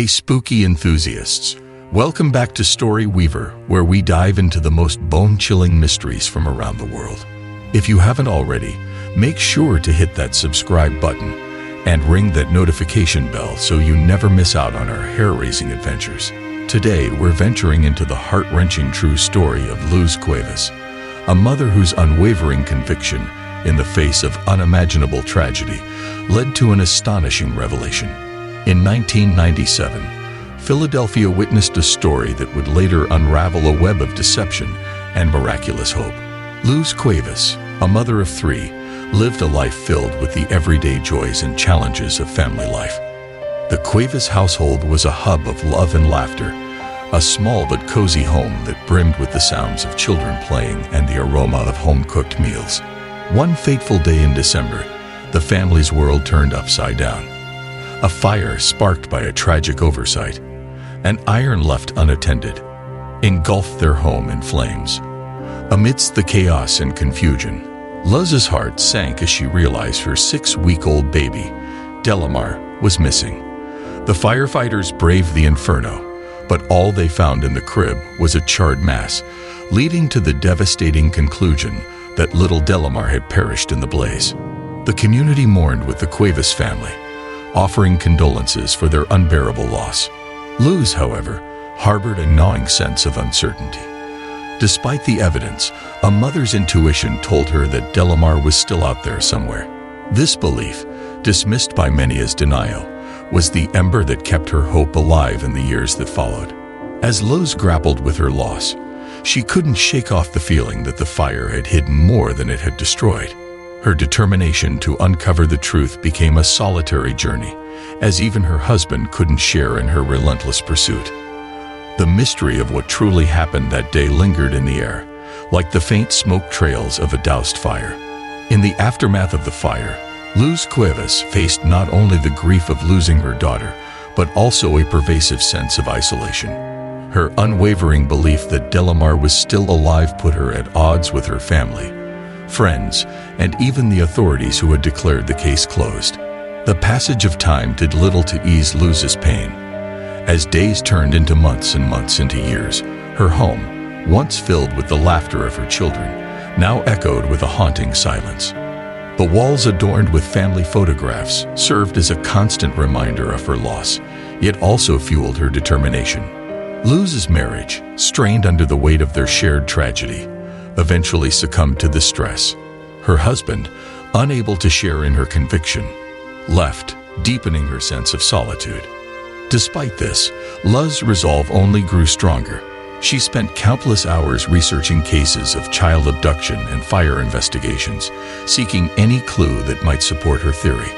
Hey spooky enthusiasts, welcome back to Story Weaver, where we dive into the most bone-chilling mysteries from around the world. If you haven't already, make sure to hit that subscribe button and ring that notification bell so you never miss out on our hair-raising adventures. Today, we're venturing into the heart-wrenching true story of Luz Cuevas, a mother whose unwavering conviction in the face of unimaginable tragedy led to an astonishing revelation. In 1997, Philadelphia witnessed a story that would later unravel a web of deception and miraculous hope. Luz Cuevas, a mother of three, lived a life filled with the everyday joys and challenges of family life. The Cuevas household was a hub of love and laughter, a small but cozy home that brimmed with the sounds of children playing and the aroma of home-cooked meals. One fateful day in December, the family's world turned upside down. A fire sparked by a tragic oversight, an iron left unattended, engulfed their home in flames. Amidst the chaos and confusion, Luz's heart sank as she realized her 6-week-old baby, Delimar, was missing. The firefighters braved the inferno, but all they found in the crib was a charred mass, leading to the devastating conclusion that little Delimar had perished in the blaze. The community mourned with the Cuevas family, offering condolences for their unbearable loss. Luz, however, harbored a gnawing sense of uncertainty. Despite the evidence, a mother's intuition told her that Delimar was still out there somewhere. This belief, dismissed by many as denial, was the ember that kept her hope alive in the years that followed. As Luz grappled with her loss, she couldn't shake off the feeling that the fire had hidden more than it had destroyed. Her determination to uncover the truth became a solitary journey, as even her husband couldn't share in her relentless pursuit. The mystery of what truly happened that day lingered in the air, like the faint smoke trails of a doused fire. In the aftermath of the fire, Luz Cuevas faced not only the grief of losing her daughter, but also a pervasive sense of isolation. Her unwavering belief that Delimar was still alive put her at odds with her family, friends, and even the authorities who had declared the case closed. The passage of time did little to ease Luz's pain. As days turned into months and months into years, her home, once filled with the laughter of her children, now echoed with a haunting silence. The walls adorned with family photographs served as a constant reminder of her loss, yet also fueled her determination. Luz's marriage, strained under the weight of their shared tragedy, eventually succumbed to the stress. Her husband, unable to share in her conviction, left, deepening her sense of solitude. Despite this, Luz's resolve only grew stronger. She spent countless hours researching cases of child abduction and fire investigations, seeking any clue that might support her theory.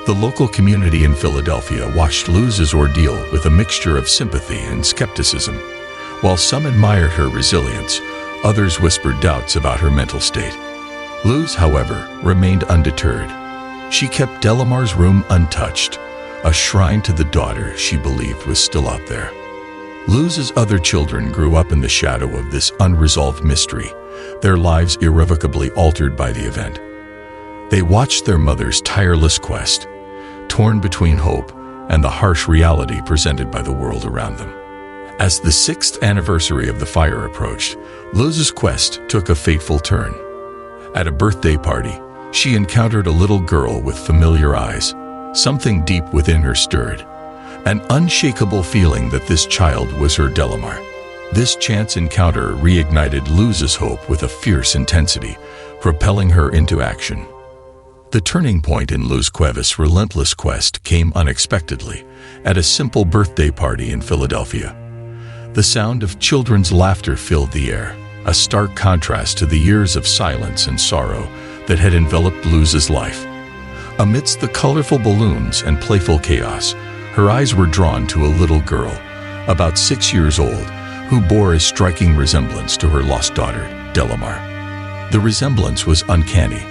The local community in Philadelphia watched Luz's ordeal with a mixture of sympathy and skepticism. While some admired her resilience, others whispered doubts about her mental state. Luz, however, remained undeterred. She kept Delimar's room untouched, a shrine to the daughter she believed was still out there. Luz's other children grew up in the shadow of this unresolved mystery, their lives irrevocably altered by the event. They watched their mother's tireless quest, torn between hope and the harsh reality presented by the world around them. As the 6th anniversary of the fire approached, Luz's quest took a fateful turn. At a birthday party, she encountered a little girl with familiar eyes. Something deep within her stirred, an unshakable feeling that this child was her Delimar. This chance encounter reignited Luz's hope with a fierce intensity, propelling her into action. The turning point in Luz Cuevas' relentless quest came unexpectedly at a simple birthday party in Philadelphia. The sound of children's laughter filled the air, a stark contrast to the years of silence and sorrow that had enveloped Luz's life. Amidst the colorful balloons and playful chaos, her eyes were drawn to a little girl, about 6 years old, who bore a striking resemblance to her lost daughter, Delimar. The resemblance was uncanny,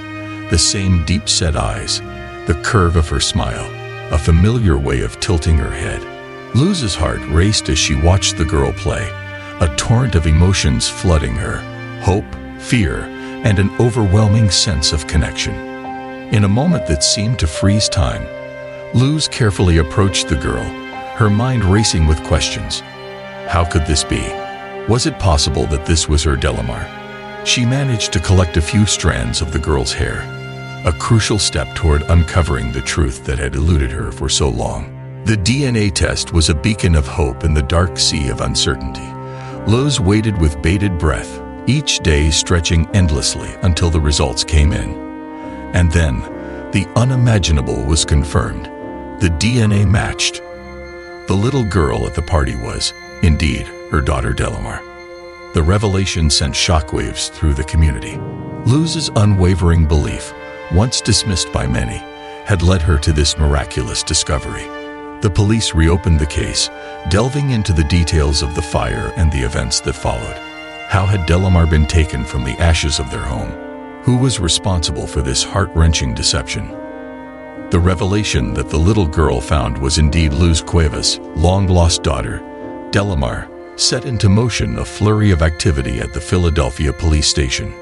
the same deep-set eyes, the curve of her smile, a familiar way of tilting her head. Luz's heart raced as she watched the girl play, a torrent of emotions flooding her, hope, fear, and an overwhelming sense of connection. In a moment that seemed to freeze time, Luz carefully approached the girl, her mind racing with questions. How could this be? Was it possible that this was her Delimar? She managed to collect a few strands of the girl's hair, a crucial step toward uncovering the truth that had eluded her for so long. The DNA test was a beacon of hope in the dark sea of uncertainty. Luz waited with bated breath, each day stretching endlessly until the results came in. And then, the unimaginable was confirmed. The DNA matched. The little girl at the party was, indeed, her daughter Delimar. The revelation sent shockwaves through the community. Luz's unwavering belief, once dismissed by many, had led her to this miraculous discovery. The police reopened the case, delving into the details of the fire and the events that followed. How had Delimar been taken from the ashes of their home? Who was responsible for this heart-wrenching deception? The revelation that the little girl found was indeed Luz Cuevas' long-lost daughter, Delimar, set into motion a flurry of activity at the Philadelphia police station.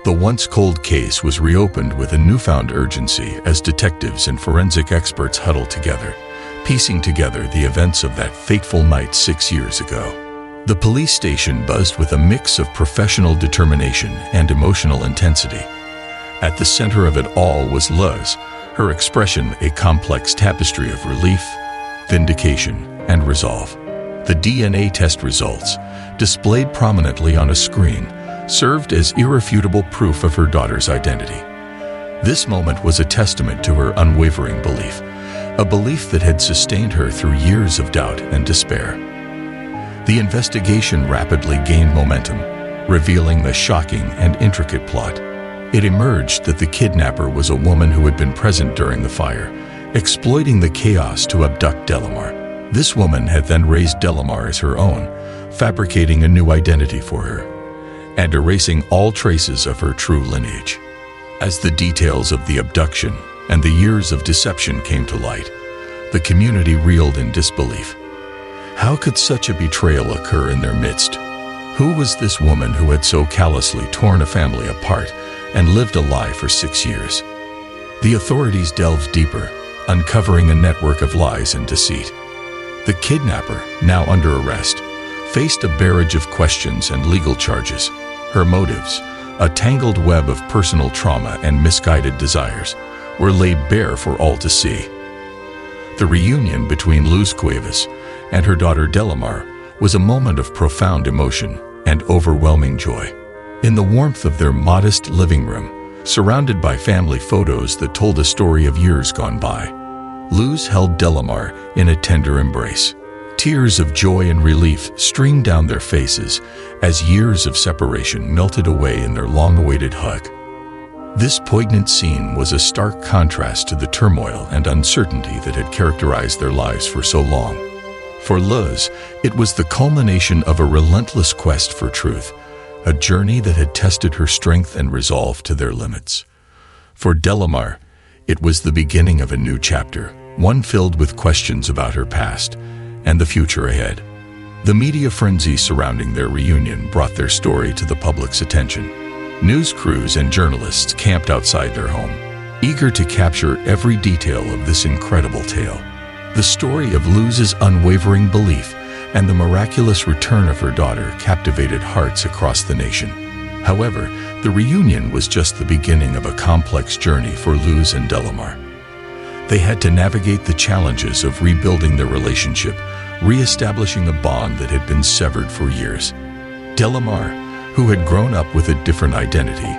The once cold case was reopened with a newfound urgency as detectives and forensic experts huddled together, piecing together the events of that fateful night 6 years ago. The police station buzzed with a mix of professional determination and emotional intensity. At the center of it all was Luz, her expression a complex tapestry of relief, vindication, and resolve. The DNA test results, displayed prominently on a screen, served as irrefutable proof of her daughter's identity. This moment was a testament to her unwavering belief, a belief that had sustained her through years of doubt and despair. The investigation rapidly gained momentum, revealing the shocking and intricate plot. It emerged that the kidnapper was a woman who had been present during the fire, exploiting the chaos to abduct Delimar. This woman had then raised Delimar as her own, fabricating a new identity for her, and erasing all traces of her true lineage. As the details of the abduction and the years of deception came to light, the community reeled in disbelief. How could such a betrayal occur in their midst? Who was this woman who had so callously torn a family apart and lived a lie for 6 years? The authorities delved deeper, uncovering a network of lies and deceit. The kidnapper, now under arrest, faced a barrage of questions and legal charges. Her motives, a tangled web of personal trauma and misguided desires, were laid bare for all to see. The reunion between Luz Cuevas and her daughter Delimar was a moment of profound emotion and overwhelming joy. In the warmth of their modest living room, surrounded by family photos that told a story of years gone by, Luz held Delimar in a tender embrace. Tears of joy and relief streamed down their faces as years of separation melted away in their long-awaited hug. This poignant scene was a stark contrast to the turmoil and uncertainty that had characterized their lives for so long. For Luz, it was the culmination of a relentless quest for truth, a journey that had tested her strength and resolve to their limits. For Delimar, it was the beginning of a new chapter, one filled with questions about her past and the future ahead. The media frenzy surrounding their reunion brought their story to the public's attention. News crews and journalists camped outside their home, eager to capture every detail of this incredible tale. The story of Luz's unwavering belief and the miraculous return of her daughter captivated hearts across the nation. However, the reunion was just the beginning of a complex journey for Luz and Delimar. They had to navigate the challenges of rebuilding their relationship, re-establishing a bond that had been severed for years. Delimar, who had grown up with a different identity,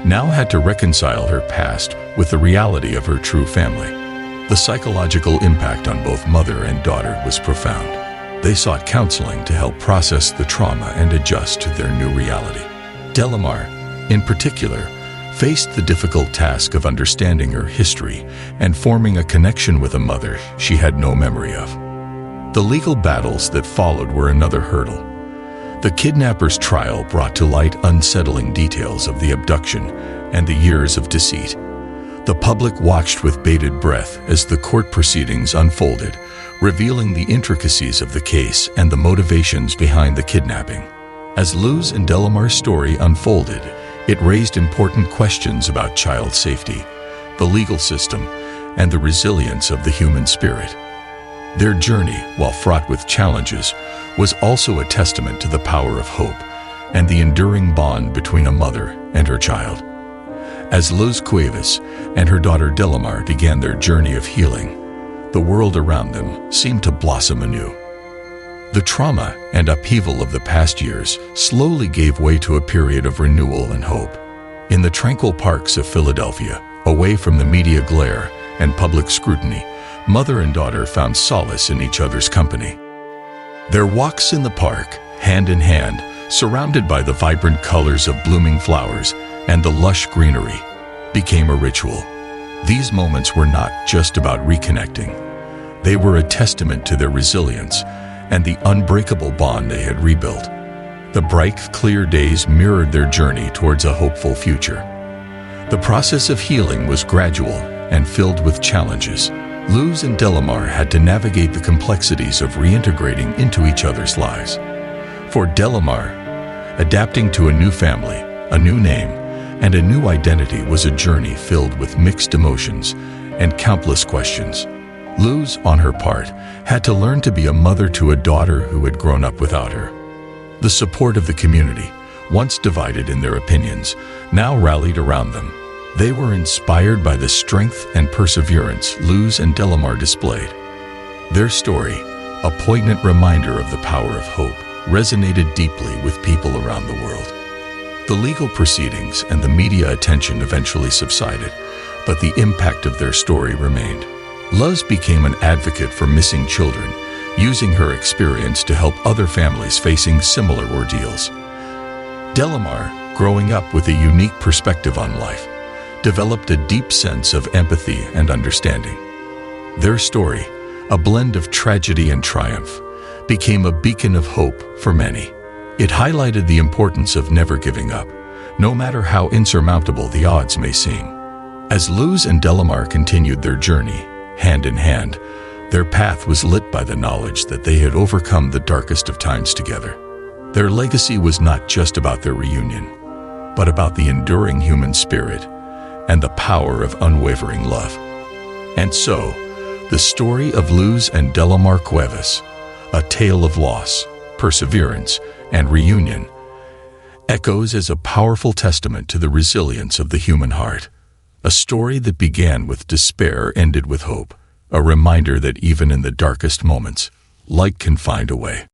now had to reconcile her past with the reality of her true family. The psychological impact on both mother and daughter was profound. They sought counseling to help process the trauma and adjust to their new reality. Delimar, in particular, faced the difficult task of understanding her history and forming a connection with a mother she had no memory of. The legal battles that followed were another hurdle. The kidnapper's trial brought to light unsettling details of the abduction and the years of deceit. The public watched with bated breath as the court proceedings unfolded, revealing the intricacies of the case and the motivations behind the kidnapping. As Luz and Delimar's story unfolded, it raised important questions about child safety, the legal system, and the resilience of the human spirit. Their journey, while fraught with challenges, was also a testament to the power of hope and the enduring bond between a mother and her child. As Luz Cuevas and her daughter Delimar began their journey of healing, the world around them seemed to blossom anew. The trauma and upheaval of the past years slowly gave way to a period of renewal and hope. In the tranquil parks of Philadelphia, away from the media glare and public scrutiny, mother and daughter found solace in each other's company. Their walks in the park, hand in hand, surrounded by the vibrant colors of blooming flowers and the lush greenery, became a ritual. These moments were not just about reconnecting. They were a testament to their resilience and the unbreakable bond they had rebuilt. The bright, clear days mirrored their journey towards a hopeful future. The process of healing was gradual and filled with challenges. Luz and Delimar had to navigate the complexities of reintegrating into each other's lives. For Delimar, adapting to a new family, a new name, and a new identity was a journey filled with mixed emotions and countless questions. Luz, on her part, had to learn to be a mother to a daughter who had grown up without her. The support of the community, once divided in their opinions, now rallied around them. They were inspired by the strength and perseverance Luz and Delimar displayed. Their story, a poignant reminder of the power of hope, resonated deeply with people around the world. The legal proceedings and the media attention eventually subsided, but the impact of their story remained. Luz became an advocate for missing children, using her experience to help other families facing similar ordeals. Delimar, growing up with a unique perspective on life, developed a deep sense of empathy and understanding. Their story, a blend of tragedy and triumph, became a beacon of hope for many. It highlighted the importance of never giving up, no matter how insurmountable the odds may seem. As Luz and Delimar continued their journey, hand in hand, their path was lit by the knowledge that they had overcome the darkest of times together. Their legacy was not just about their reunion, but about the enduring human spirit and the power of unwavering love. And so, the story of Luz and Delimar Cuevas, a tale of loss, perseverance, and reunion, echoes as a powerful testament to the resilience of the human heart. A story that began with despair ended with hope, a reminder that even in the darkest moments, light can find a way.